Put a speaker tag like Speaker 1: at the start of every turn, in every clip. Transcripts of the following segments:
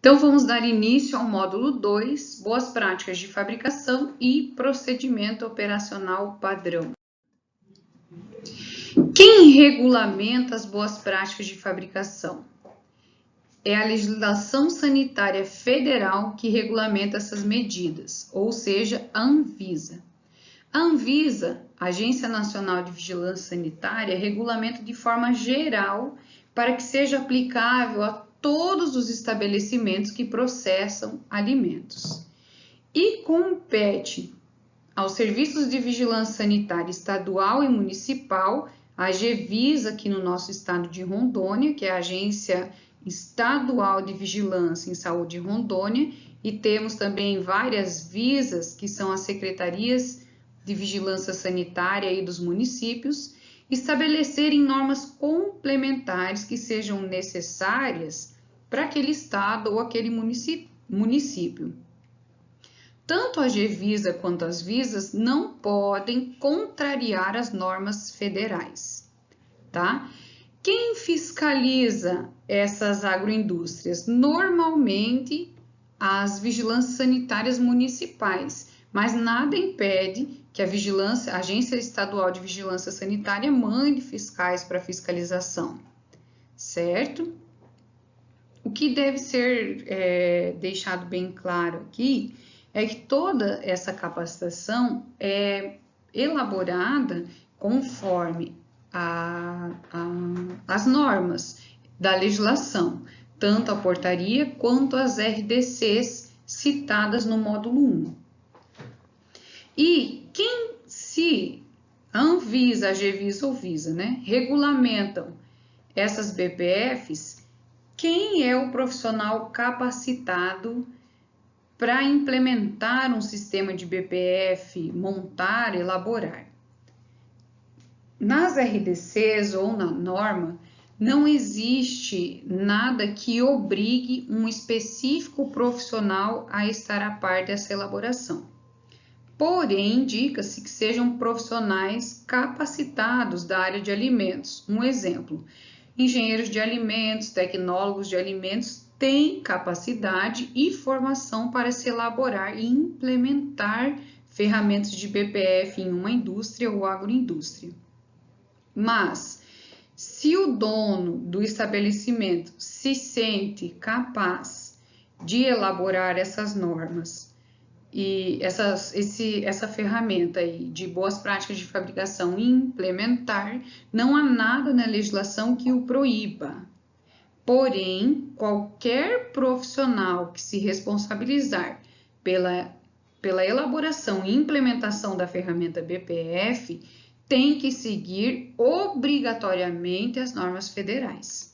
Speaker 1: Então, vamos dar início ao módulo 2, Boas Práticas de Fabricação e Procedimento Operacional Padrão. Quem regulamenta as boas práticas de fabricação? É a legislação sanitária federal que regulamenta essas medidas, ou seja, a Anvisa. A Anvisa, Agência Nacional de Vigilância Sanitária, regulamenta de forma geral para que seja aplicável a todos os estabelecimentos que processam alimentos. E compete aos serviços de vigilância sanitária estadual e municipal, a Agevisa, aqui no nosso estado de Rondônia, que é a Agência Estadual de Vigilância em Saúde de Rondônia, e temos também várias visas, que são as secretarias de vigilância sanitária aí dos municípios, estabelecerem normas complementares que sejam necessárias para aquele estado ou aquele município. Tanto a Agevisa quanto as visas não podem contrariar as normas federais, tá? Quem fiscaliza essas agroindústrias? Normalmente as vigilâncias sanitárias municipais, mas nada impede que a Agência Estadual de Vigilância Sanitária mande fiscais para fiscalização, certo? O que deve ser deixado bem claro aqui é que toda essa capacitação é elaborada conforme as normas da legislação, tanto a portaria quanto as RDCs citadas no módulo 1. E se a Anvisa, a Agevisa ou Visa, regulamentam essas BPFs, quem é o profissional capacitado para implementar um sistema de BPF, montar, elaborar? Nas RDCs ou na norma, não existe nada que obrigue um específico profissional a estar a par dessa elaboração. Porém, indica-se que sejam profissionais capacitados da área de alimentos. Um exemplo, engenheiros de alimentos, tecnólogos de alimentos têm capacidade e formação para se elaborar e implementar ferramentas de BPF em uma indústria ou agroindústria. Mas, se o dono do estabelecimento se sente capaz de elaborar essas normas e essa ferramenta aí de boas práticas de fabricação e implementar, não há nada na legislação que o proíba. Porém, qualquer profissional que se responsabilizar pela elaboração e implementação da ferramenta BPF tem que seguir obrigatoriamente as normas federais.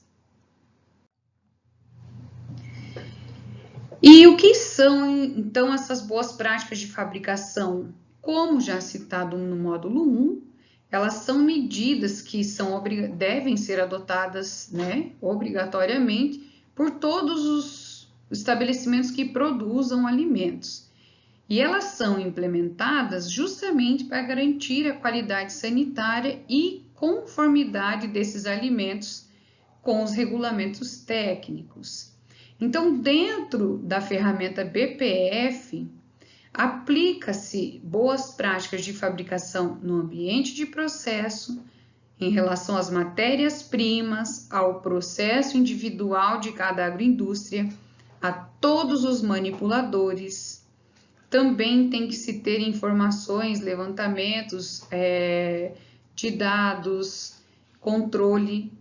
Speaker 1: E o que são, então, essas boas práticas de fabricação? Como já citado no módulo 1, elas são medidas que devem ser adotadas, obrigatoriamente por todos os estabelecimentos que produzam alimentos. E elas são implementadas justamente para garantir a qualidade sanitária e conformidade desses alimentos com os regulamentos técnicos. Então, dentro da ferramenta BPF, aplica-se boas práticas de fabricação no ambiente de processo, em relação às matérias-primas, ao processo individual de cada agroindústria, a todos os manipuladores. Também tem que se ter informações, levantamentos de dados, controle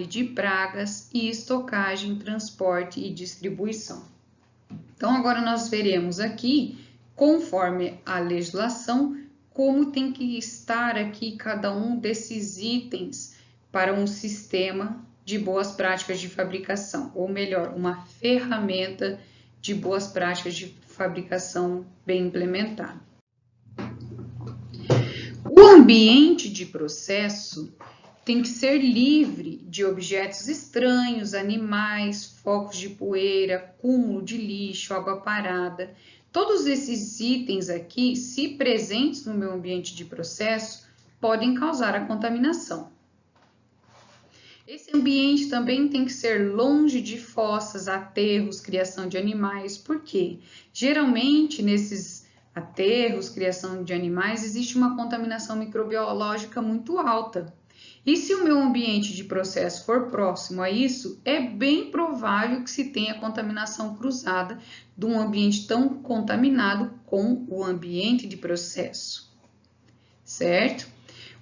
Speaker 1: de pragas e estocagem, transporte e distribuição. Então, agora nós veremos aqui, conforme a legislação, como tem que estar aqui cada um desses itens para um sistema de boas práticas de fabricação, ou melhor, uma ferramenta de boas práticas de fabricação bem implementada. O ambiente de processo tem que ser livre de objetos estranhos, animais, focos de poeira, cúmulo de lixo, água parada. Todos esses itens aqui, se presentes no meu ambiente de processo, podem causar a contaminação. Esse ambiente também tem que ser longe de fossas, aterros, criação de animais. Por quê? Geralmente, nesses aterros, criação de animais, existe uma contaminação microbiológica muito alta. E se o meu ambiente de processo for próximo a isso, é bem provável que se tenha contaminação cruzada de um ambiente tão contaminado com o ambiente de processo, certo?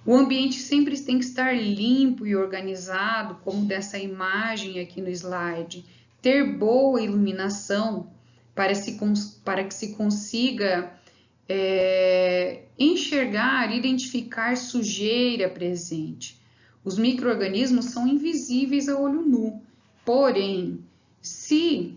Speaker 1: O ambiente sempre tem que estar limpo e organizado, como dessa imagem aqui no slide. Ter boa iluminação para que se consiga enxergar, identificar sujeira presente. Os micro-organismos são invisíveis a olho nu, porém, se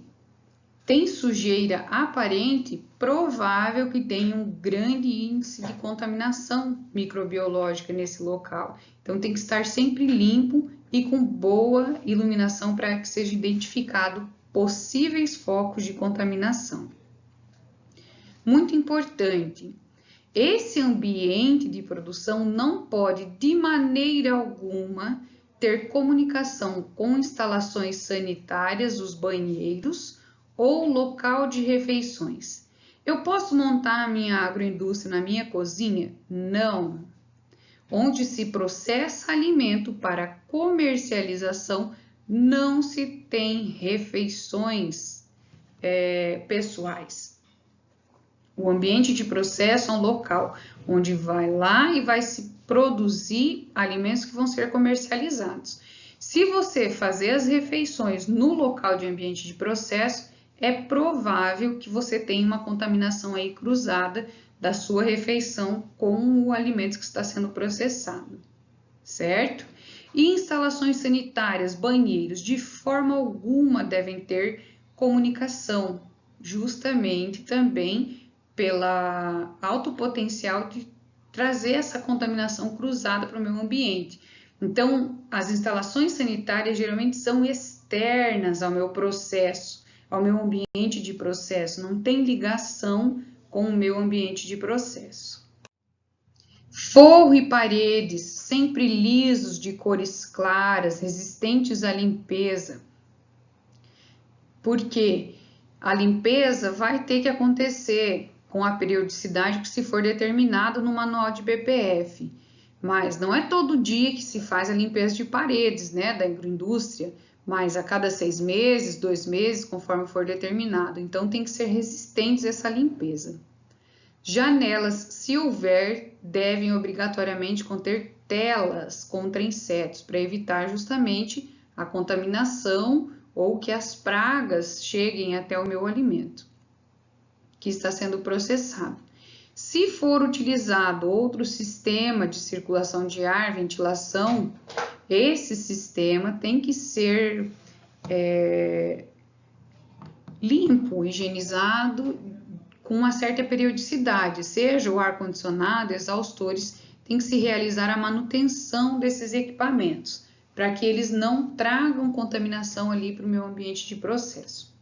Speaker 1: tem sujeira aparente, provável que tenha um grande índice de contaminação microbiológica nesse local. Então, tem que estar sempre limpo e com boa iluminação para que seja identificado possíveis focos de contaminação. Muito importante, esse ambiente de produção não pode, de maneira alguma, ter comunicação com instalações sanitárias, os banheiros, ou local de refeições. Eu posso montar a minha agroindústria na minha cozinha? Não. Onde se processa alimento para comercialização, não se tem refeições pessoais. O ambiente de processo é um local onde vai lá e vai se produzir alimentos que vão ser comercializados. Se você fazer as refeições no local de ambiente de processo, é provável que você tenha uma contaminação aí cruzada da sua refeição com o alimento que está sendo processado, certo? E instalações sanitárias, banheiros, de forma alguma devem ter comunicação, justamente também pela alto potencial de trazer essa contaminação cruzada para o meu ambiente. Então, as instalações sanitárias geralmente são externas ao meu processo, ao meu ambiente de processo, não tem ligação com o meu ambiente de processo. Forro e paredes sempre lisos, de cores claras, resistentes à limpeza. Porque a limpeza vai ter que acontecer com a periodicidade que se for determinado no manual de BPF. Mas não é todo dia que se faz a limpeza de paredes, né, da agroindústria, mas a cada 6 meses, 2 meses, conforme for determinado. Então, tem que ser resistentes a essa limpeza. Janelas, se houver, devem obrigatoriamente conter telas contra insetos, para evitar justamente a contaminação ou que as pragas cheguem até o meu alimento, que está sendo processado. Se for utilizado outro sistema de circulação de ar, ventilação, esse sistema tem que ser limpo, higienizado com uma certa periodicidade, seja o ar-condicionado, exaustores, tem que se realizar a manutenção desses equipamentos, para que eles não tragam contaminação ali para o meu ambiente de processo.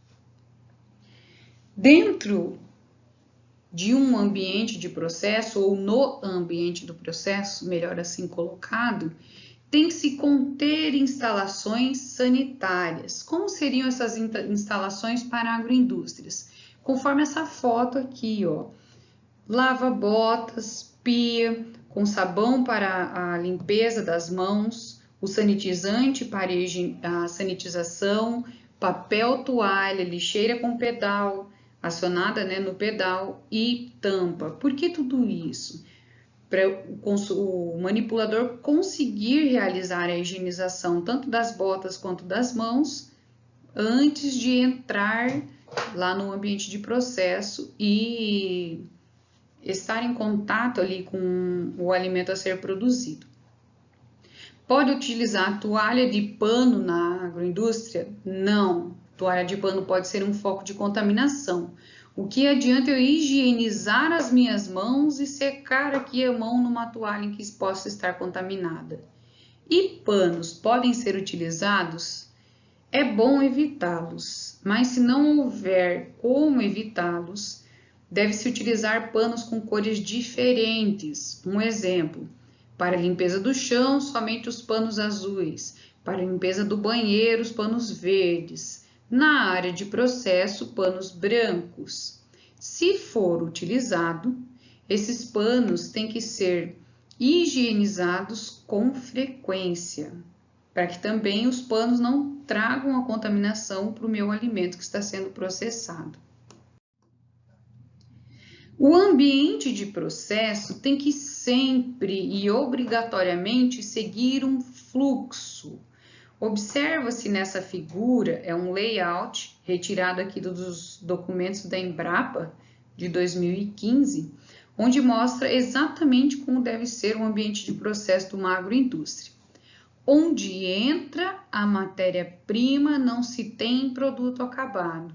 Speaker 1: Dentro de um ambiente de processo, ou no ambiente do processo, melhor assim colocado, tem que se conter instalações sanitárias. Como seriam essas instalações para agroindústrias? Conforme essa foto aqui, ó, lava-botas, pia, com sabão para a limpeza das mãos, o sanitizante para a sanitização, papel toalha, lixeira com pedal, acionada, né, no pedal, e tampa. Por que tudo isso? Para o manipulador conseguir realizar a higienização tanto das botas quanto das mãos antes de entrar lá no ambiente de processo e estar em contato ali com o alimento a ser produzido. Pode utilizar toalha de pano na agroindústria? Não. Toalha de pano pode ser um foco de contaminação. O que adianta eu higienizar as minhas mãos e secar aqui a mão numa toalha em que possa estar contaminada? E panos podem ser utilizados? É bom evitá-los, mas se não houver como evitá-los, deve-se utilizar panos com cores diferentes. Um exemplo, para limpeza do chão, somente os panos azuis. Para a limpeza do banheiro, os panos verdes. Na área de processo, panos brancos. Se for utilizado, esses panos têm que ser higienizados com frequência, para que também os panos não tragam a contaminação para o meu alimento que está sendo processado. O ambiente de processo tem que sempre e obrigatoriamente seguir um fluxo. Observa-se nessa figura, é um layout retirado aqui dos documentos da Embrapa de 2015, onde mostra exatamente como deve ser o ambiente de processo de uma agroindústria. Onde entra a matéria-prima, não se tem produto acabado.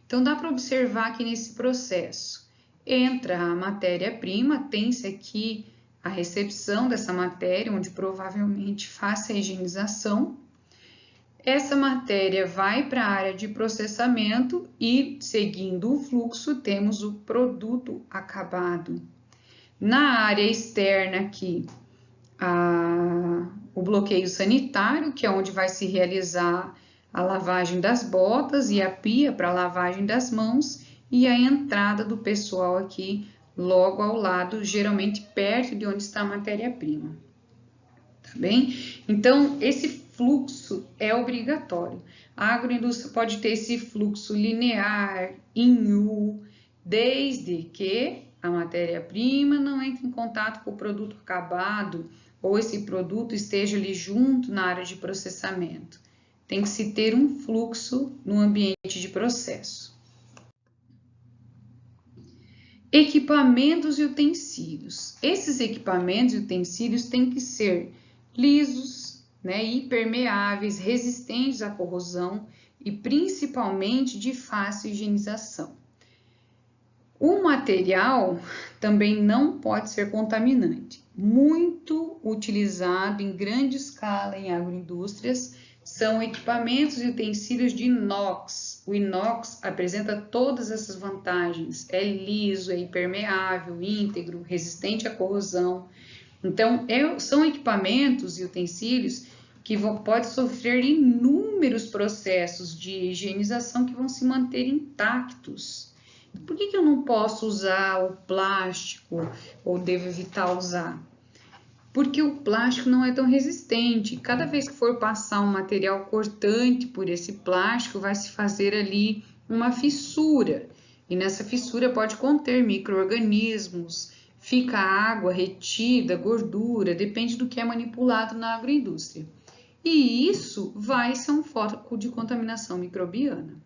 Speaker 1: Então, dá para observar que nesse processo entra a matéria-prima, tem-se aqui a recepção dessa matéria, onde provavelmente faça a higienização. Essa matéria vai para a área de processamento e, seguindo o fluxo, temos o produto acabado. Na área externa aqui, o bloqueio sanitário, que é onde vai se realizar a lavagem das botas e a pia para a lavagem das mãos, e a entrada do pessoal aqui logo ao lado, geralmente perto de onde está a matéria-prima. Tá bem? Então, esse fluxo é obrigatório. A agroindústria pode ter esse fluxo linear, em U, desde que a matéria-prima não entre em contato com o produto acabado ou esse produto esteja ali junto na área de processamento. Tem que se ter um fluxo no ambiente de processo. Equipamentos e utensílios. Esses equipamentos e utensílios têm que ser lisos, impermeáveis, resistentes à corrosão e principalmente de fácil higienização. O material também não pode ser contaminante. Muito utilizado em grande escala em agroindústrias são equipamentos e utensílios de inox. O inox apresenta todas essas vantagens. É liso, é impermeável, íntegro, resistente à corrosão. Então, são equipamentos e utensílios que podem sofrer inúmeros processos de higienização que vão se manter intactos. Por que eu não posso usar o plástico ou devo evitar usar? Porque o plástico não é tão resistente. Cada vez que for passar um material cortante por esse plástico, vai se fazer ali uma fissura. E nessa fissura pode conter micro-organismos, fica água retida, gordura, depende do que é manipulado na agroindústria. E isso vai ser um foco de contaminação microbiana.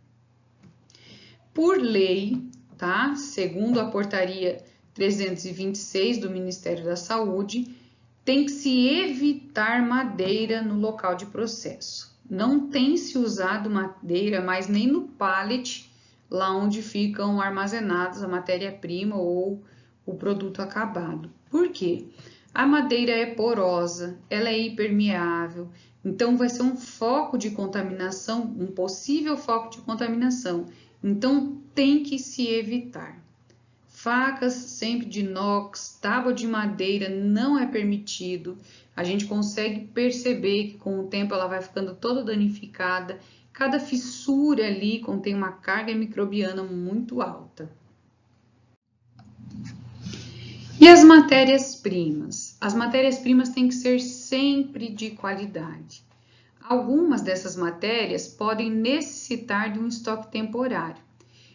Speaker 1: Por lei, tá? Segundo a portaria 326 do Ministério da Saúde, tem que se evitar madeira no local de processo. Não tem se usado madeira, mas nem no pallet, lá onde ficam armazenados a matéria-prima ou o produto acabado. Por quê? A madeira é porosa, ela é impermeável, então vai ser um foco de contaminação, um possível foco de contaminação. Então tem que se evitar. Facas sempre de inox, tábua de madeira não é permitido. A gente consegue perceber que com o tempo ela vai ficando toda danificada. Cada fissura ali contém uma carga microbiana muito alta. E as matérias-primas? As matérias-primas têm que ser sempre de qualidade. Algumas dessas matérias podem necessitar de um estoque temporário.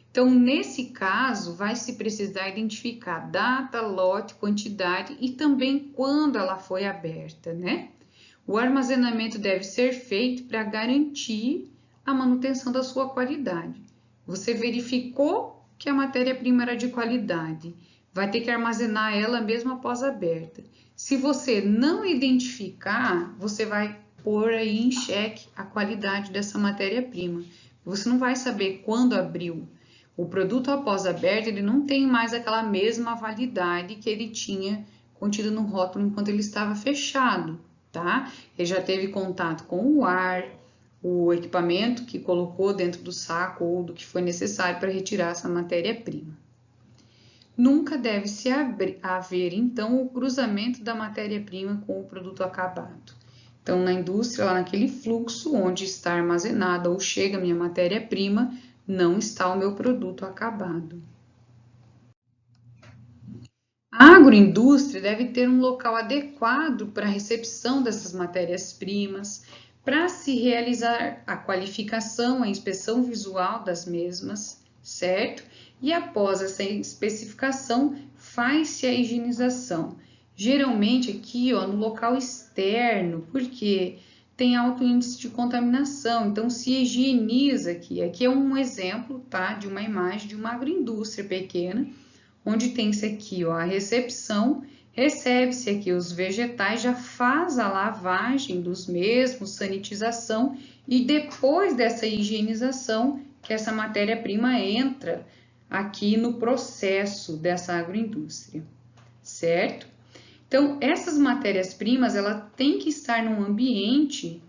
Speaker 1: Então, nesse caso, vai se precisar identificar data, lote, quantidade e também quando ela foi aberta, O armazenamento deve ser feito para garantir a manutenção da sua qualidade. Você verificou que a matéria-prima era de qualidade, vai ter que armazenar ela mesmo após aberta. Se você não identificar, você vai pôr aí em xeque a qualidade dessa matéria-prima. Você não vai saber quando abriu. O produto após aberto, ele não tem mais aquela mesma validade que ele tinha contido no rótulo enquanto ele estava fechado, tá? Ele já teve contato com o ar, o equipamento que colocou dentro do saco ou do que foi necessário para retirar essa matéria-prima. Nunca deve haver, então, o cruzamento da matéria-prima com o produto acabado. Então, na indústria, lá naquele fluxo onde está armazenada ou chega a minha matéria-prima, não está o meu produto acabado. A agroindústria deve ter um local adequado para a recepção dessas matérias-primas, para se realizar a qualificação, a inspeção visual das mesmas, certo? E após essa especificação, faz-se a higienização. Geralmente aqui, ó, no local externo, porque tem alto índice de contaminação, então se higieniza aqui. Aqui é um exemplo, tá, de uma imagem de uma agroindústria pequena, onde tem-se aqui, ó, a recepção, recebe-se aqui os vegetais, já faz a lavagem dos mesmos, sanitização, e depois dessa higienização, que essa matéria-prima entra aqui no processo dessa agroindústria, certo? Então, essas matérias-primas, ela tem que estar num ambiente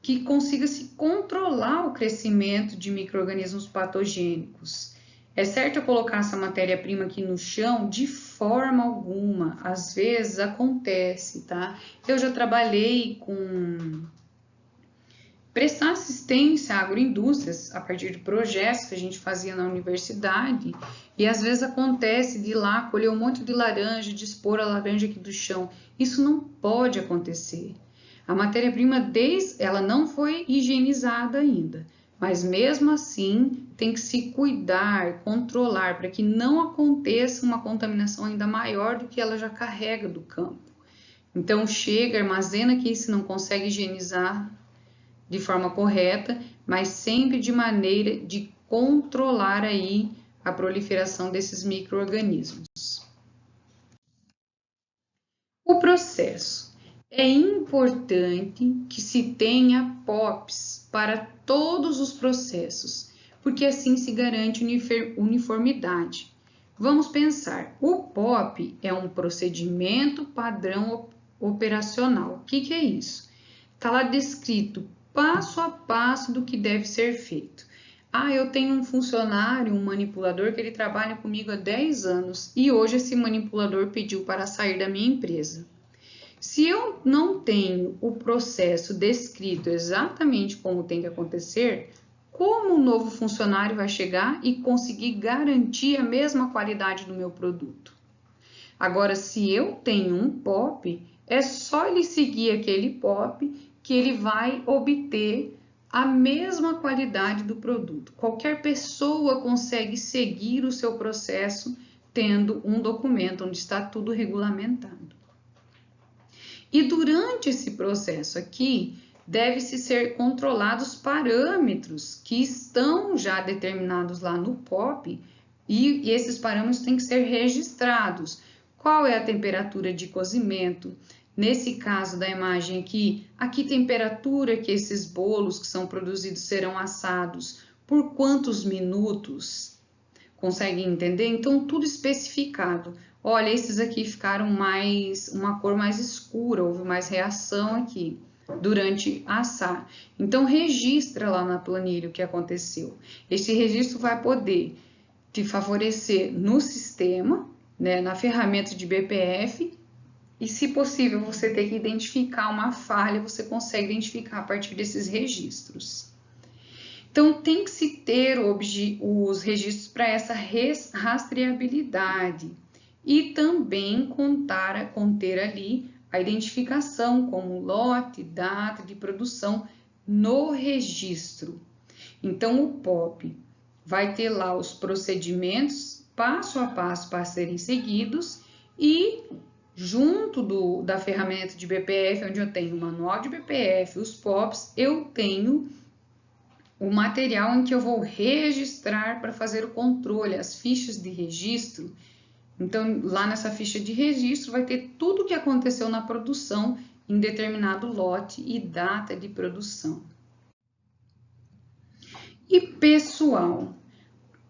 Speaker 1: que consiga se controlar o crescimento de micro-organismos patogênicos. É certo eu colocar essa matéria-prima aqui no chão? De forma alguma. Às vezes acontece, tá? Eu já trabalhei com prestar assistência a agroindústrias a partir de projetos que a gente fazia na universidade, e às vezes acontece de ir lá colher um monte de laranja, de expor a laranja aqui do chão. Isso não pode acontecer. A matéria-prima, ela não foi higienizada ainda, mas mesmo assim tem que se cuidar, controlar, para que não aconteça uma contaminação ainda maior do que ela já carrega do campo. Então chega, armazena aqui se não consegue higienizar de forma correta, mas sempre de maneira de controlar aí a proliferação desses micro-organismos. O processo. É importante que se tenha POPs para todos os processos, porque assim se garante uniformidade. Vamos pensar, o POP é um procedimento padrão operacional. O que é isso? Está lá descrito passo a passo do que deve ser feito. Ah, eu tenho um funcionário, um manipulador, que ele trabalha comigo há 10 anos e hoje esse manipulador pediu para sair da minha empresa. Se eu não tenho o processo descrito exatamente como tem que acontecer, como o novo funcionário vai chegar e conseguir garantir a mesma qualidade do meu produto? Agora, se eu tenho um POP, é só ele seguir aquele POP que ele vai obter a mesma qualidade do produto. Qualquer pessoa consegue seguir o seu processo tendo um documento onde está tudo regulamentado. E durante esse processo aqui, deve-se ser controlados parâmetros que estão já determinados lá no POP e esses parâmetros têm que ser registrados. Qual é a temperatura de cozimento? Nesse caso da imagem aqui, a que temperatura que esses bolos que são produzidos serão assados? Por quantos minutos? Conseguem entender? Então, tudo especificado. Olha, esses aqui ficaram uma cor mais escura, houve mais reação aqui durante assar. Então, registra lá na planilha o que aconteceu. Esse registro vai poder te favorecer no sistema, né, na ferramenta de BPF, e se possível você ter que identificar uma falha, você consegue identificar a partir desses registros. Então, tem que se ter os registros para essa rastreabilidade e também conter ali a identificação como lote, data de produção no registro. Então, o POP vai ter lá os procedimentos passo a passo para serem seguidos e junto da ferramenta de BPF, onde eu tenho o manual de BPF, os POPs, eu tenho o material em que eu vou registrar para fazer o controle, as fichas de registro. Então, lá nessa ficha de registro vai ter tudo o que aconteceu na produção em determinado lote e data de produção. E pessoal,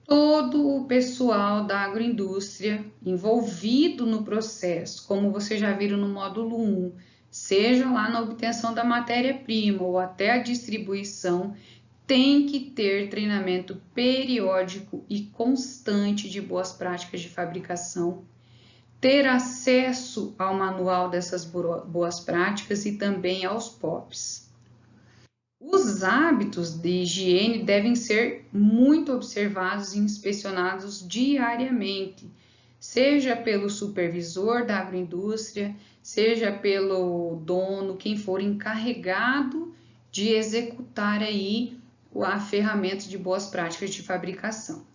Speaker 1: todo o pessoal da agroindústria envolvido no processo, como vocês já viram no módulo 1, seja lá na obtenção da matéria-prima ou até a distribuição, tem que ter treinamento periódico e constante de boas práticas de fabricação, ter acesso ao manual dessas boas práticas e também aos POPs. Os hábitos de higiene devem ser muito observados e inspecionados diariamente, seja pelo supervisor da agroindústria, seja pelo dono, quem for encarregado de executar aí a ferramenta de boas práticas de fabricação.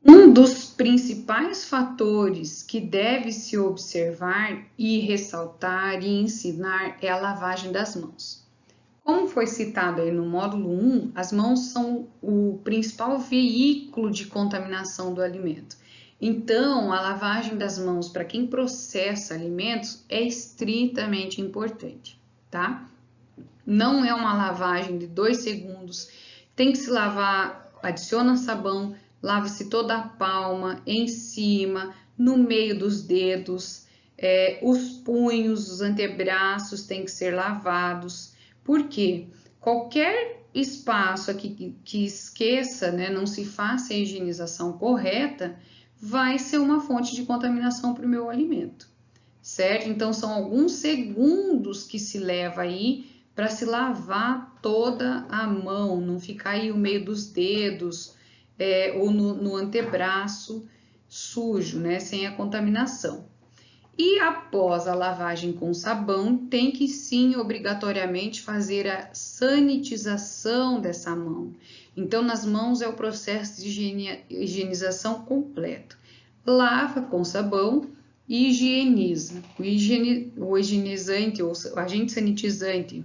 Speaker 1: Um dos principais fatores que deve se observar e ressaltar e ensinar é a lavagem das mãos. Como foi citado aí no módulo 1, as mãos são o principal veículo de contaminação do alimento. Então, a lavagem das mãos para quem processa alimentos é estritamente importante, tá? Não é uma lavagem de 2 segundos, tem que se lavar, adiciona sabão, lava-se toda a palma, em cima, no meio dos dedos, os punhos, os antebraços têm que ser lavados. Por quê? Qualquer espaço aqui que esqueça, né, não se faça a higienização correta, vai ser uma fonte de contaminação para o meu alimento, certo? Então, são alguns segundos que se leva aí para se lavar toda a mão, não ficar aí o meio dos dedos, ou no antebraço sujo, né, sem a contaminação. E após a lavagem com sabão, tem que sim, obrigatoriamente, fazer a sanitização dessa mão. Então, nas mãos é o processo de higienização completo. Lava com sabão e higieniza. O higienizante, ou o agente sanitizante,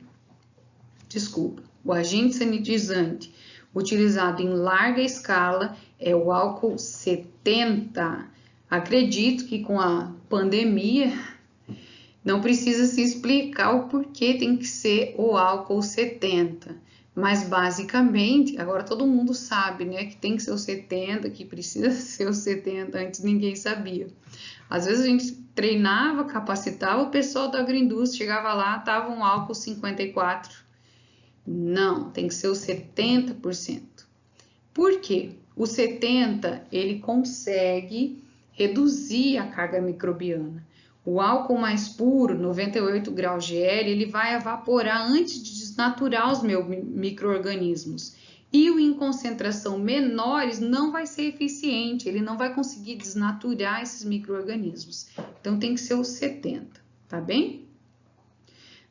Speaker 1: o agente sanitizante utilizado em larga escala é o álcool 70. Acredito que com a pandemia não precisa se explicar o porquê tem que ser o álcool 70. Mas basicamente, agora todo mundo sabe, né, que tem que ser o 70, que precisa ser o 70, antes ninguém sabia. Às vezes a gente treinava, capacitava, o pessoal da agroindústria chegava lá, tava um álcool 54. Não, tem que ser o 70%. Por quê? O 70%, ele consegue reduzir a carga microbiana. O álcool mais puro, 98 graus GL, ele vai evaporar antes de desnaturar os meus micro-organismos. E o em concentração menores não vai ser eficiente, ele não vai conseguir desnaturar esses micro-organismos. Então, tem que ser o 70%, tá bem?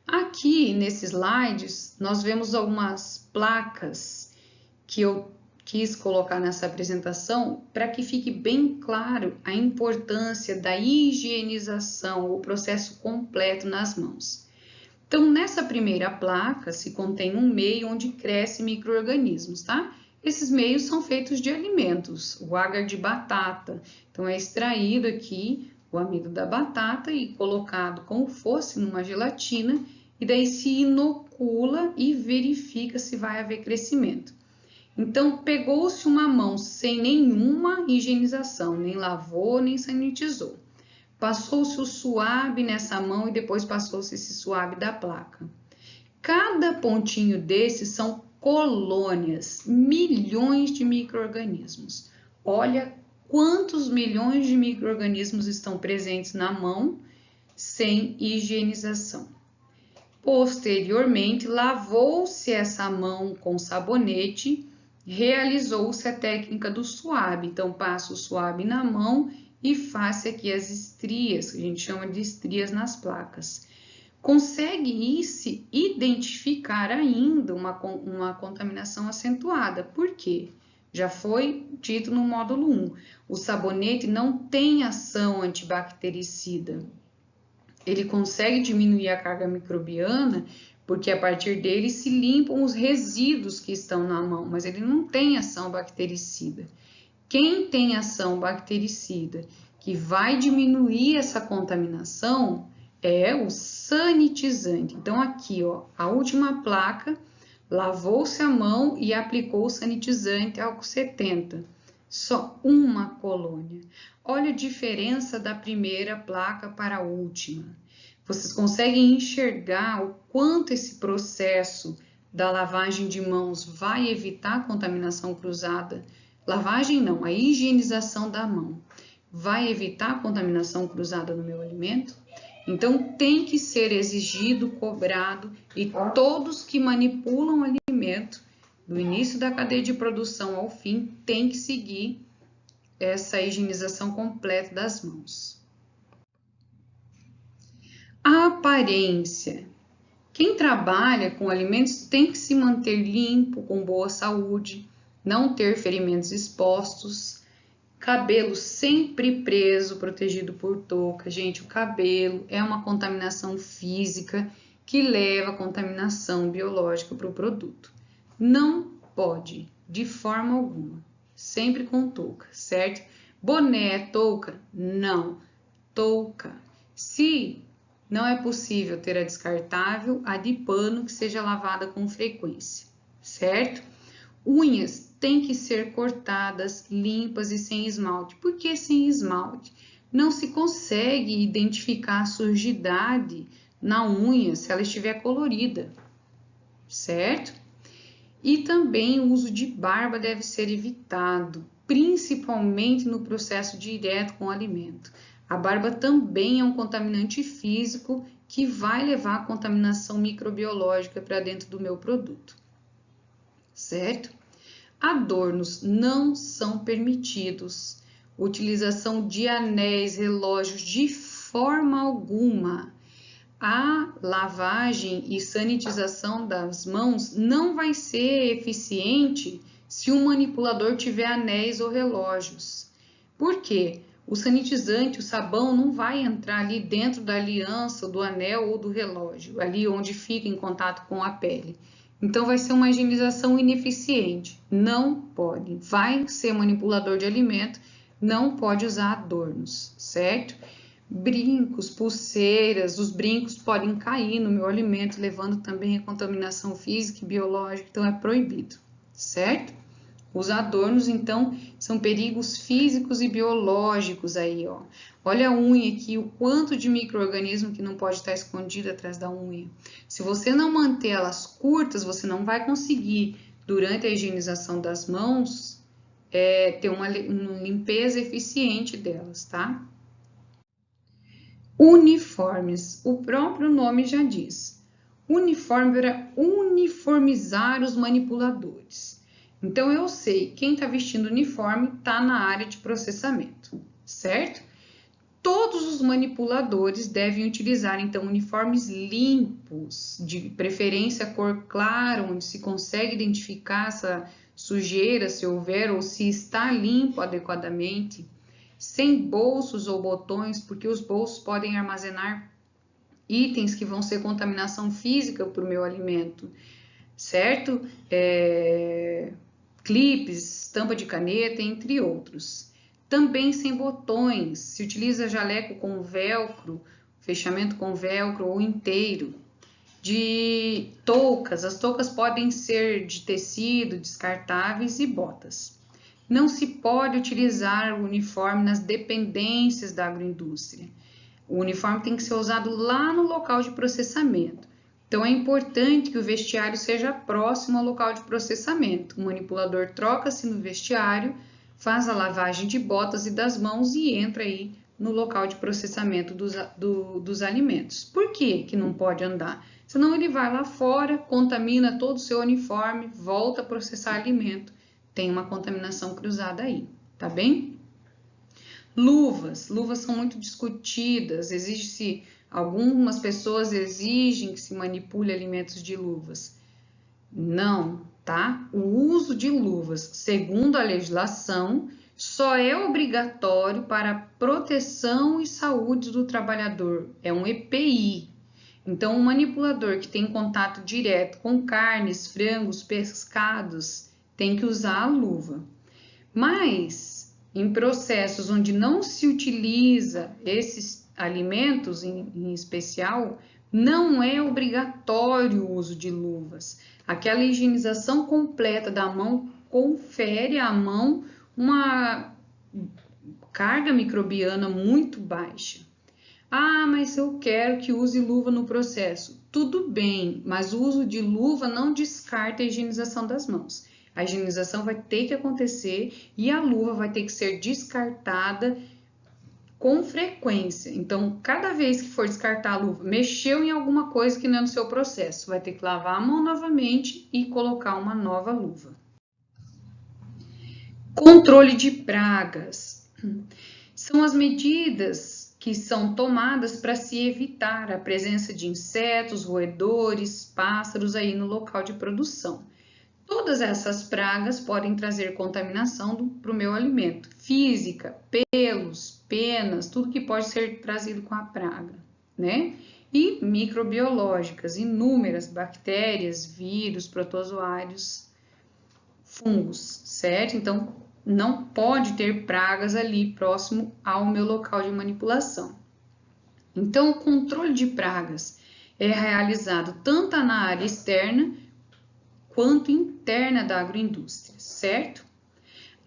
Speaker 1: Aqui, nesses slides, nós vemos algumas placas que eu quis colocar nessa apresentação para que fique bem claro a importância da higienização, o processo completo nas mãos. Então, nessa primeira placa se contém um meio onde crescem micro-organismos, tá? Esses meios são feitos de alimentos, o agar de batata. Então, é extraído aqui o amido da batata e colocado como fosse numa gelatina, e daí se inocula e verifica se vai haver crescimento. Então, pegou-se uma mão sem nenhuma higienização, nem lavou, nem sanitizou. Passou-se o suave nessa mão e depois passou-se esse suave da placa. Cada pontinho desses são colônias, milhões de micro-organismos. Olha quantos milhões de micro-organismos estão presentes na mão sem higienização. Posteriormente, lavou-se essa mão com sabonete, realizou-se a técnica do suave. Então, passa o suave na mão e faça aqui as estrias, que a gente chama de estrias nas placas. Consegue-se identificar ainda uma contaminação acentuada. Por quê? Já foi dito no módulo 1. O sabonete não tem ação antibactericida. Ele consegue diminuir a carga microbiana porque a partir dele se limpam os resíduos que estão na mão, mas ele não tem ação bactericida. Quem tem ação bactericida que vai diminuir essa contaminação é o sanitizante. Então, aqui, ó, a última placa, lavou-se a mão e aplicou o sanitizante álcool 70. Só uma colônia. Olha a diferença da primeira placa para a última. Vocês conseguem enxergar o quanto esse processo da lavagem de mãos vai evitar a contaminação cruzada lavagem não, a higienização da mão vai evitar a contaminação cruzada no meu alimento? Então, tem que ser exigido, cobrado, e todos que manipulam o alimento, do início da cadeia de produção ao fim, tem que seguir essa higienização completa das mãos. A aparência. Quem trabalha com alimentos tem que se manter limpo, com boa saúde, não ter ferimentos expostos, cabelo sempre preso, protegido por touca. Gente, o cabelo é uma contaminação física que leva a contaminação biológica para o produto. Não pode, de forma alguma, sempre com touca, certo? Boné, touca? Não, touca. Se não é possível ter a descartável, a de pano que seja lavada com frequência, certo? Unhas têm que ser cortadas, limpas e sem esmalte. Por que sem esmalte? Não se consegue identificar a sujidade na unha se ela estiver colorida, certo? E também o uso de barba deve ser evitado, principalmente no processo direto com o alimento. A barba também é um contaminante físico que vai levar a contaminação microbiológica para dentro do meu produto, certo? Adornos não são permitidos. Utilização de anéis, relógios, de forma alguma. A lavagem e sanitização das mãos não vai ser eficiente se o manipulador tiver anéis ou relógios. Por quê? O sanitizante, o sabão, não vai entrar ali dentro da aliança, do anel ou do relógio, ali onde fica em contato com a pele. Então, vai ser uma higienização ineficiente. Não pode. Vai ser manipulador de alimento, não pode usar adornos, certo? Brincos, pulseiras, os brincos podem cair no meu alimento, levando também a contaminação física e biológica, então é proibido, certo? Os adornos, então, são perigos físicos e biológicos aí, ó. Olha a unha aqui, o quanto de micro-organismo que não pode estar escondido atrás da unha. Se você não manter elas curtas, você não vai conseguir, durante a higienização das mãos, ter uma limpeza eficiente delas, tá? Uniformes, o próprio nome já diz. Uniforme para uniformizar os manipuladores. Então, eu sei, quem está vestindo uniforme está na área de processamento, certo? Todos os manipuladores devem utilizar, então, uniformes limpos, de preferência cor clara, onde se consegue identificar essa sujeira, se houver, ou se está limpo adequadamente, sem bolsos ou botões, porque os bolsos podem armazenar itens que vão ser contaminação física para o meu alimento, certo? Clipes, tampa de caneta, entre outros. Também sem botões, se utiliza jaleco com velcro, fechamento com velcro ou inteiro. De toucas, as toucas podem ser de tecido, descartáveis e botas. Não se pode utilizar o uniforme nas dependências da agroindústria. O uniforme tem que ser usado lá no local de processamento. Então, é importante que o vestiário seja próximo ao local de processamento. O manipulador troca-se no vestiário, faz a lavagem de botas e das mãos e entra aí no local de processamento dos alimentos. Por que não pode andar? Senão ele vai lá fora, contamina todo o seu uniforme, volta a processar alimento. Tem uma contaminação cruzada aí, tá bem? Luvas são muito discutidas, exige-se... Algumas pessoas exigem que se manipule alimentos de luvas. Não, tá? O uso de luvas, segundo a legislação, só é obrigatório para a proteção e saúde do trabalhador. É um EPI. Então, um manipulador que tem contato direto com carnes, frangos, pescados, tem que usar a luva. Mas, em processos onde não se utiliza esses alimentos em especial, não é obrigatório o uso de luvas. Aquela higienização completa da mão confere à mão uma carga microbiana muito baixa. Ah, mas eu quero que use luva no processo. Tudo bem, mas o uso de luva não descarta a higienização das mãos. A higienização vai ter que acontecer e a luva vai ter que ser descartada com frequência. Então, cada vez que for descartar a luva, mexeu em alguma coisa que não é no seu processo, vai ter que lavar a mão novamente e colocar uma nova luva. Controle de pragas. São as medidas que são tomadas para se evitar a presença de insetos, roedores, pássaros aí no local de produção. Todas essas pragas podem trazer contaminação para o meu alimento. Física, pelos, penas, tudo que pode ser trazido com a praga, né? E microbiológicas, inúmeras bactérias, vírus, protozoários, fungos, certo? Então, não pode ter pragas ali próximo ao meu local de manipulação. Então, o controle de pragas é realizado tanto na área externa quanto interna da agroindústria, certo?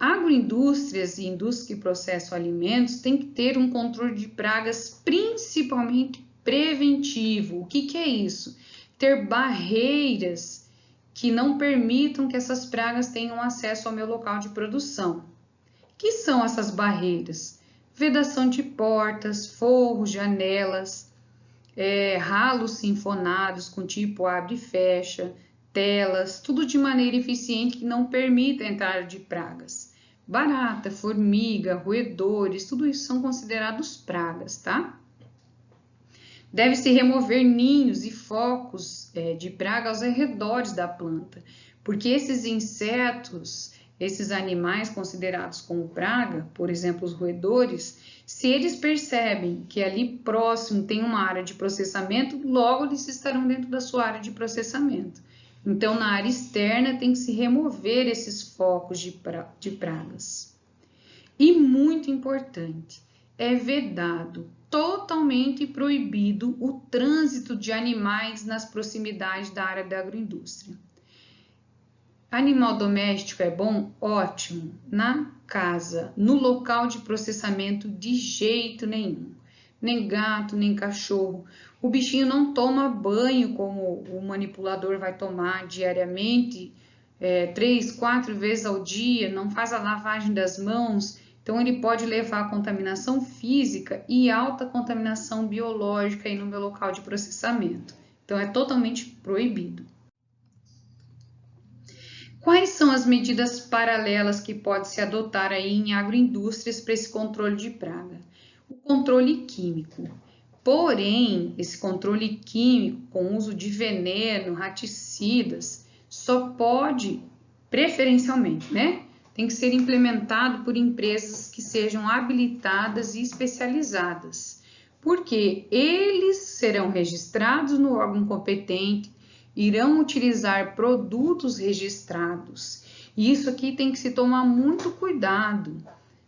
Speaker 1: Agroindústrias e indústria que processam alimentos têm que ter um controle de pragas principalmente preventivo. O que é isso? Ter barreiras que não permitam que essas pragas tenham acesso ao meu local de produção. Que são essas barreiras? Vedação de portas, forros, janelas, ralos sinfonados com tipo abre e fecha, telas, tudo de maneira eficiente que não permita a entrada de pragas. Barata, formiga, roedores, tudo isso são considerados pragas, tá? Deve-se remover ninhos e focos de praga aos arredores da planta, porque esses insetos, esses animais considerados como praga, por exemplo, os roedores, se eles percebem que ali próximo tem uma área de processamento, logo eles estarão dentro da sua área de processamento. Então, na área externa tem que se remover esses focos de pragas. E muito importante, é vedado, totalmente proibido o trânsito de animais nas proximidades da área da agroindústria. Animal doméstico é bom? Ótimo. Na casa, no local de processamento, de jeito nenhum. Nem gato, nem cachorro. O bichinho não toma banho como o manipulador vai tomar diariamente, 3, 4 vezes ao dia, não faz a lavagem das mãos. Então, ele pode levar a contaminação física e alta contaminação biológica aí no meu local de processamento. Então, é totalmente proibido. Quais são as medidas paralelas que pode se adotar aí em agroindústrias para esse controle de praga? O controle químico. Porém, esse controle químico com uso de veneno, raticidas, só pode, preferencialmente, né? Tem que ser implementado por empresas que sejam habilitadas e especializadas, porque eles serão registrados no órgão competente, irão utilizar produtos registrados. E isso aqui tem que se tomar muito cuidado,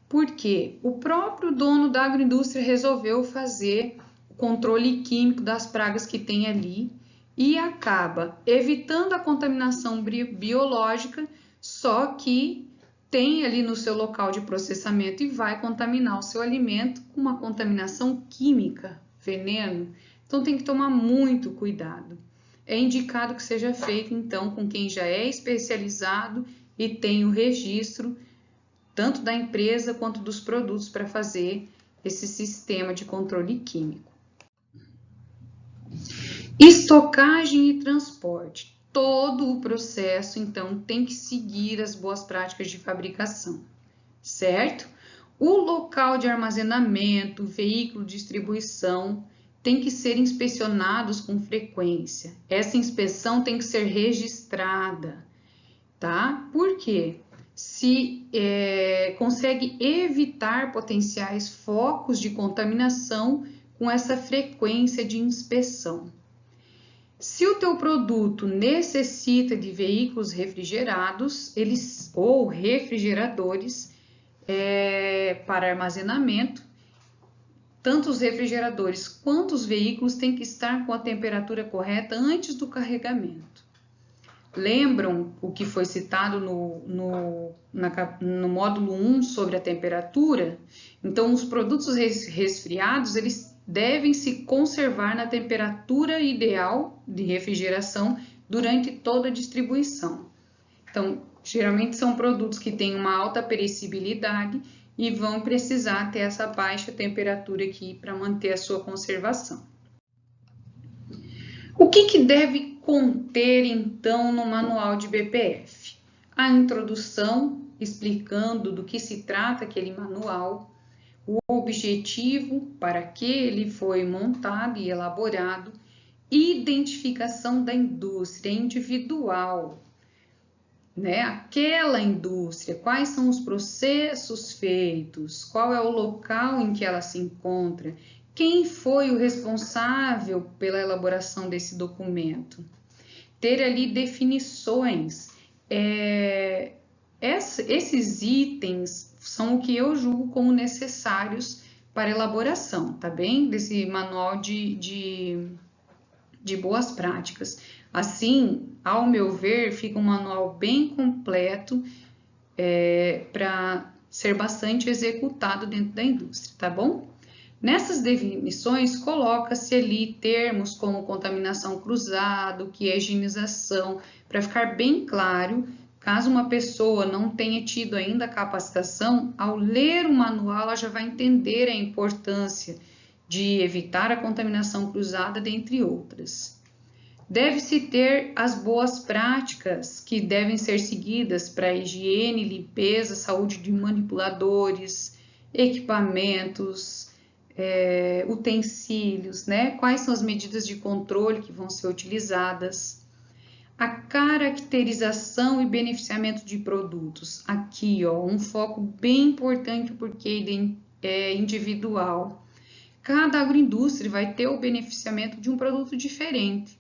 Speaker 1: porque o próprio dono da agroindústria resolveu fazer o controle químico das pragas que tem ali e acaba evitando a contaminação biológica, só que tem ali no seu local de processamento e vai contaminar o seu alimento com uma contaminação química, veneno. Então tem que tomar muito cuidado. É indicado que seja feito então com quem já é especializado e tem o registro tanto da empresa quanto dos produtos para fazer esse sistema de controle químico. Estocagem e transporte. Todo o processo, então, tem que seguir as boas práticas de fabricação, certo? O local de armazenamento, veículo de distribuição, tem que ser inspecionados com frequência. Essa inspeção tem que ser registrada, tá? Por quê? Se consegue evitar potenciais focos de contaminação com essa frequência de inspeção. Se o teu produto necessita de veículos refrigerados, ou refrigeradores para armazenamento, tanto os refrigeradores quanto os veículos têm que estar com a temperatura correta antes do carregamento. Lembram o que foi citado no módulo 1 sobre a temperatura? Então, os produtos resfriados, eles devem se conservar na temperatura ideal de refrigeração durante toda a distribuição. Então, geralmente são produtos que têm uma alta perecibilidade e vão precisar ter essa baixa temperatura aqui para manter a sua conservação. O que deve conter, então, no manual de BPF? A introdução, explicando do que se trata aquele manual, o objetivo para que ele foi montado e elaborado, identificação da indústria individual, né? Aquela indústria, quais são os processos feitos, qual é o local em que ela se encontra, quem foi o responsável pela elaboração desse documento. Ter ali definições. Esses itens são o que eu julgo como necessários para elaboração, tá bem? Desse manual de boas práticas. Assim, ao meu ver, fica um manual bem completo para ser bastante executado dentro da indústria, tá bom? Nessas definições, coloca-se ali termos como contaminação cruzada, o que é higienização, para ficar bem claro, caso uma pessoa não tenha tido ainda a capacitação, ao ler o manual, ela já vai entender a importância de evitar a contaminação cruzada, dentre outras. Deve-se ter as boas práticas que devem ser seguidas para higiene, limpeza, saúde de manipuladores, equipamentos, utensílios, né? Quais são as medidas de controle que vão ser utilizadas, a caracterização e beneficiamento de produtos. Aqui, ó, um foco bem importante porque é individual. Cada agroindústria vai ter o beneficiamento de um produto diferente.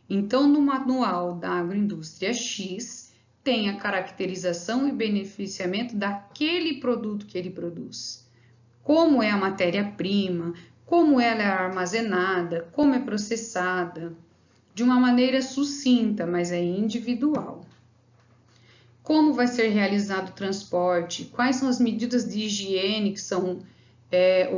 Speaker 1: Então, no manual da agroindústria X, tem a caracterização e beneficiamento daquele produto que ele produz. Como é a matéria-prima, como ela é armazenada, como é processada, de uma maneira sucinta, mas é individual. Como vai ser realizado o transporte, quais são as medidas de higiene que são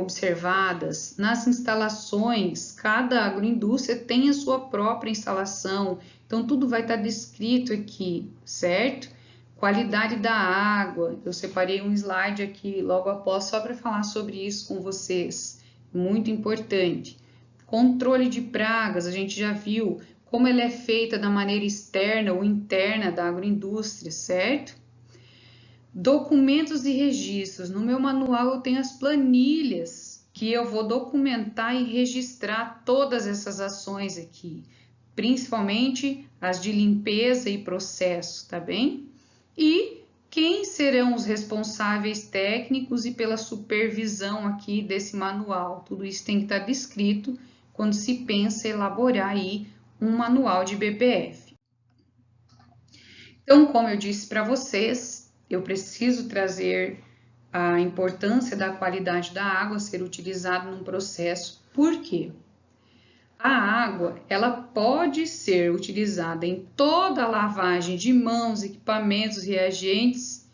Speaker 1: observadas nas instalações. Cada agroindústria tem a sua própria instalação, então tudo vai estar descrito aqui, certo? Qualidade da água, eu separei um slide aqui logo após só para falar sobre isso com vocês, muito importante. Controle de pragas, a gente já viu como ela é feita da maneira externa ou interna da agroindústria, certo? Documentos e registros. No meu manual eu tenho as planilhas que eu vou documentar e registrar todas essas ações aqui, principalmente as de limpeza e processo, tá bem? E quem serão os responsáveis técnicos e pela supervisão aqui desse manual. Tudo isso tem que estar descrito quando se pensa em elaborar aí um manual de BPF. Então, como eu disse para vocês, eu preciso trazer a importância da qualidade da água ser utilizada num processo. Por quê? A água, ela pode ser utilizada em toda a lavagem de mãos, equipamentos, reagentes,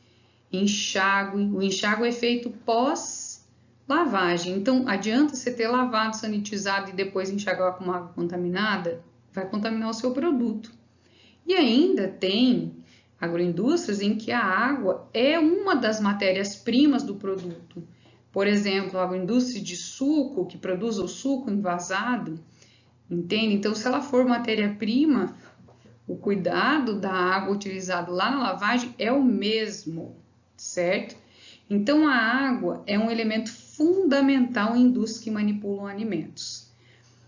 Speaker 1: enxágue. O enxágue é feito pós-lavagem. Então, adianta você ter lavado, sanitizado e depois enxaguar com água contaminada? Vai contaminar o seu produto. E ainda tem agroindústrias em que a água é uma das matérias-primas do produto. Por exemplo, a agroindústria de suco, que produz o suco envasado, entende? Então, se ela for matéria-prima, o cuidado da água utilizada lá na lavagem é o mesmo, certo? Então, a água é um elemento fundamental em indústrias que manipulam alimentos.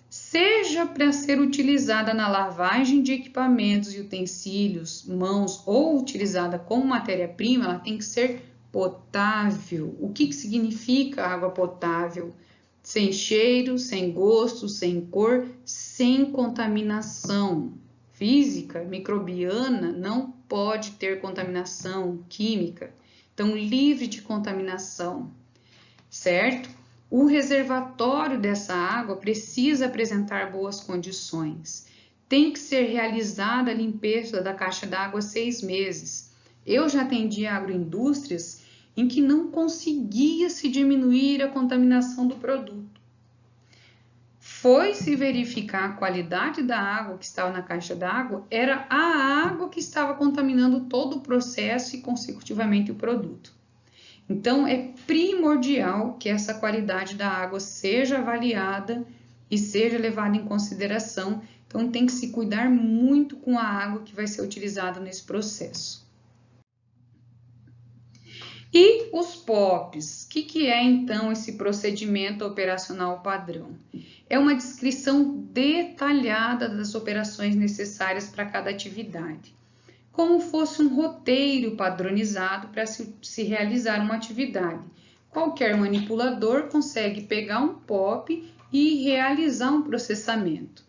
Speaker 1: Seja para ser utilizada na lavagem de equipamentos e utensílios, mãos, ou utilizada como matéria-prima, ela tem que ser potável. O que significa água potável? Sem cheiro, sem gosto, sem cor, sem contaminação física, microbiana, não pode ter contaminação química. Então, livre de contaminação, certo? O reservatório dessa água precisa apresentar boas condições. Tem que ser realizada a limpeza da caixa d'água 6 meses. Eu já atendi agroindústrias em que não conseguia se diminuir a contaminação do produto. foi se verificar a qualidade da água que estava na caixa d'água, era a água que estava contaminando todo o processo e, consecutivamente, o produto. Então, é primordial que essa qualidade da água seja avaliada e seja levada em consideração. Então, tem que se cuidar muito com a água que vai ser utilizada nesse processo. E os POPs? O que é, então, esse procedimento operacional padrão? É uma descrição detalhada das operações necessárias para cada atividade, como fosse um roteiro padronizado para se realizar uma atividade. Qualquer manipulador consegue pegar um POP e realizar um processamento.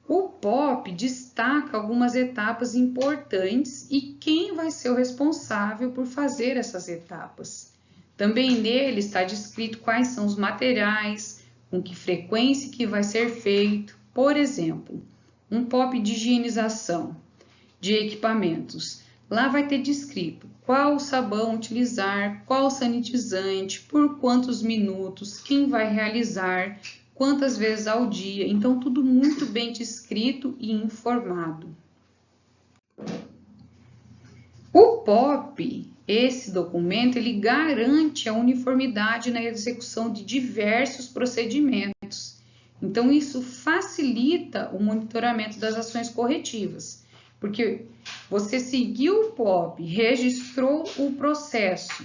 Speaker 1: O POP destaca algumas etapas importantes e quem vai ser o responsável por fazer essas etapas. Também nele está descrito quais são os materiais, com que frequência que vai ser feito. Por exemplo, um POP de higienização de equipamentos. Lá vai ter descrito qual sabão utilizar, qual sanitizante, por quantos minutos, quem vai realizar, quantas vezes ao dia. Então, tudo muito bem descrito e informado. O POP, esse documento, ele garante a uniformidade na execução de diversos procedimentos. Então, isso facilita o monitoramento das ações corretivas, porque você seguiu o POP, registrou o processo,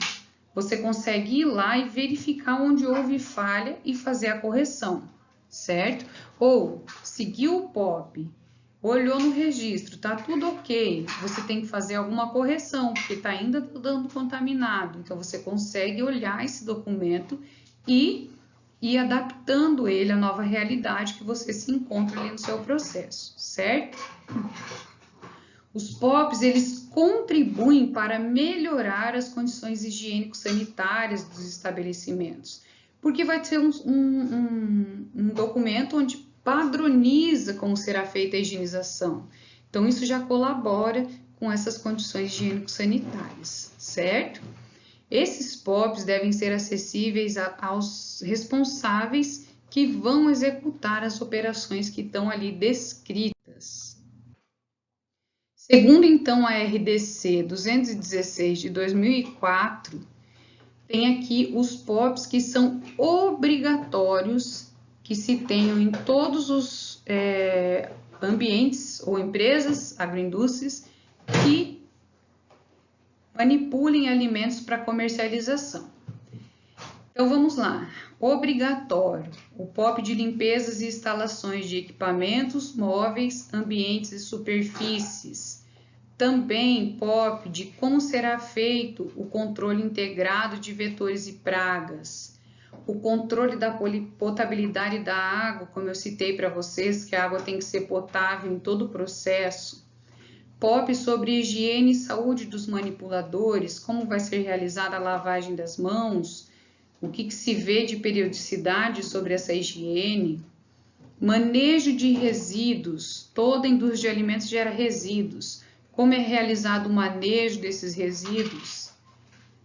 Speaker 1: você consegue ir lá e verificar onde houve falha e fazer a correção, certo? Ou seguiu o POP, olhou no registro, tá tudo ok, você tem que fazer alguma correção, porque está ainda dando contaminado. Então, você consegue olhar esse documento e ir adaptando ele à nova realidade que você se encontra ali no seu processo, certo? Os POPs, eles contribuem para melhorar as condições higiênico-sanitárias dos estabelecimentos, porque vai ter um documento onde padroniza como será feita a higienização. Então, isso já colabora com essas condições higiênico-sanitárias, certo? Esses POPs devem ser acessíveis aos responsáveis que vão executar as operações que estão ali descritas. Segundo, então, a RDC 216 de 2004, tem aqui os POPs que são obrigatórios que se tenham em todos os ambientes ou empresas agroindústrias que manipulem alimentos para comercialização. Então, vamos lá. Obrigatório, o POP de limpezas e instalações de equipamentos, móveis, ambientes e superfícies. Também POP de como será feito o controle integrado de vetores e pragas. O controle da potabilidade da água, como eu citei para vocês, que a água tem que ser potável em todo o processo. POP sobre higiene e saúde dos manipuladores, como vai ser realizada a lavagem das mãos, o que se vê de periodicidade sobre essa higiene. Manejo de resíduos, toda a indústria de alimentos gera resíduos. Como é realizado o manejo desses resíduos?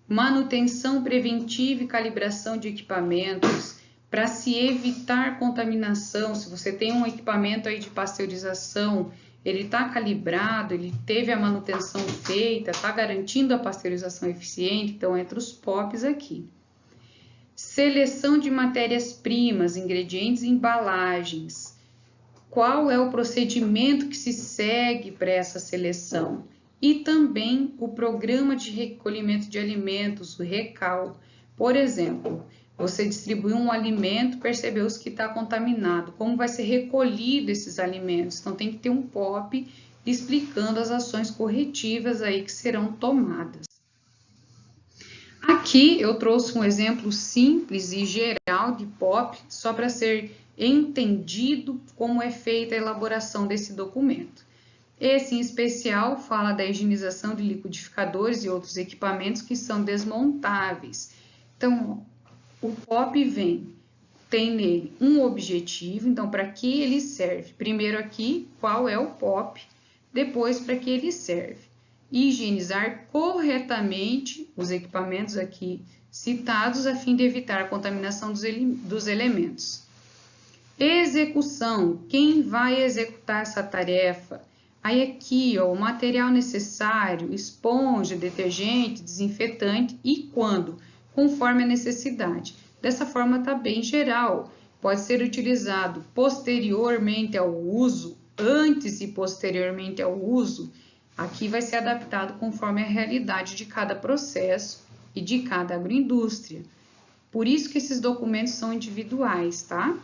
Speaker 1: Manutenção preventiva e calibração de equipamentos para se evitar contaminação. Se você tem um equipamento aí de pasteurização, ele está calibrado, ele teve a manutenção feita, está garantindo a pasteurização eficiente, então entra os POPs aqui. Seleção de matérias-primas, ingredientes e embalagens. Qual é o procedimento que se segue para essa seleção? E também o programa de recolhimento de alimentos, o RECAL. Por exemplo, você distribuiu um alimento, percebeu que está contaminado. Como vai ser recolhido esses alimentos? Então, tem que ter um POP explicando as ações corretivas aí que serão tomadas. Aqui eu trouxe um exemplo simples e geral de POP, só para ser entendido como é feita a elaboração desse documento. Esse, em especial, fala da higienização de liquidificadores e outros equipamentos que são desmontáveis. Então, o POP tem nele um objetivo, então, para que ele serve? Primeiro aqui, qual é o POP, depois, para que ele serve? Higienizar corretamente os equipamentos aqui citados a fim de evitar a contaminação dos elementos. Execução, quem vai executar essa tarefa? Aí aqui, ó, o material necessário, esponja, detergente, desinfetante e quando, conforme a necessidade. Dessa forma está bem geral, pode ser utilizado posteriormente ao uso, antes e posteriormente ao uso. Aqui vai ser adaptado conforme a realidade de cada processo e de cada agroindústria. Por isso que esses documentos são individuais, tá?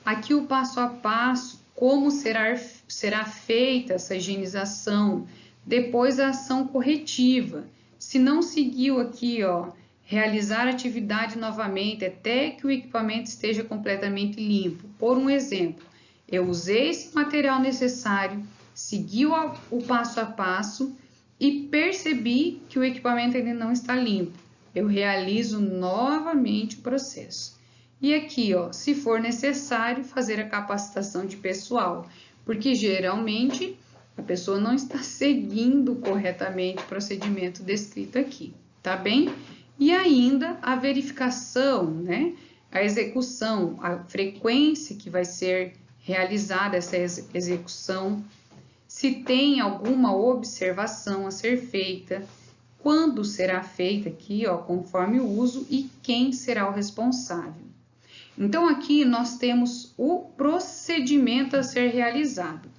Speaker 1: Aqui o passo a passo, como será feita essa higienização, depois a ação corretiva. Se não seguiu aqui, ó, realizar a atividade novamente até que o equipamento esteja completamente limpo. Por um exemplo, eu usei esse material necessário, segui o passo a passo e percebi que o equipamento ainda não está limpo. Eu realizo novamente o processo. E aqui, ó, se for necessário, fazer a capacitação de pessoal, porque geralmente a pessoa não está seguindo corretamente o procedimento descrito aqui, tá bem? E ainda a verificação, né? A execução, a frequência que vai ser realizada essa execução, se tem alguma observação a ser feita, quando será feita aqui, ó, conforme o uso e quem será o responsável. Então, aqui nós temos o procedimento a ser realizado.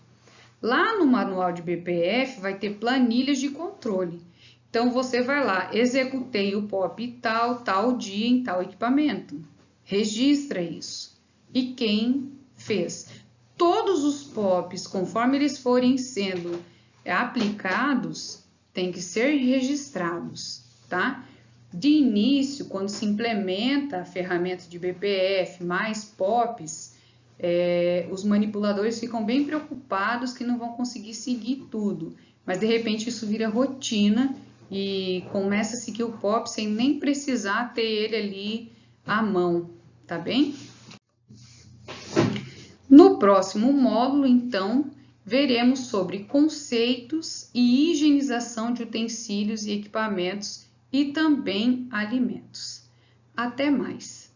Speaker 1: Lá no manual de BPF vai ter planilhas de controle. Então, você vai lá, executei o POP tal dia em tal equipamento. Registra isso. E quem fez? Todos os POPs, conforme eles forem sendo aplicados, tem que ser registrados, tá? De início, quando se implementa a ferramenta de BPF mais POPs, os manipuladores ficam bem preocupados que não vão conseguir seguir tudo, mas de repente isso vira rotina e começa a seguir o POP sem nem precisar ter ele ali à mão, tá bem? No próximo módulo, então, veremos sobre conceitos e higienização de utensílios e equipamentos e também alimentos. Até mais!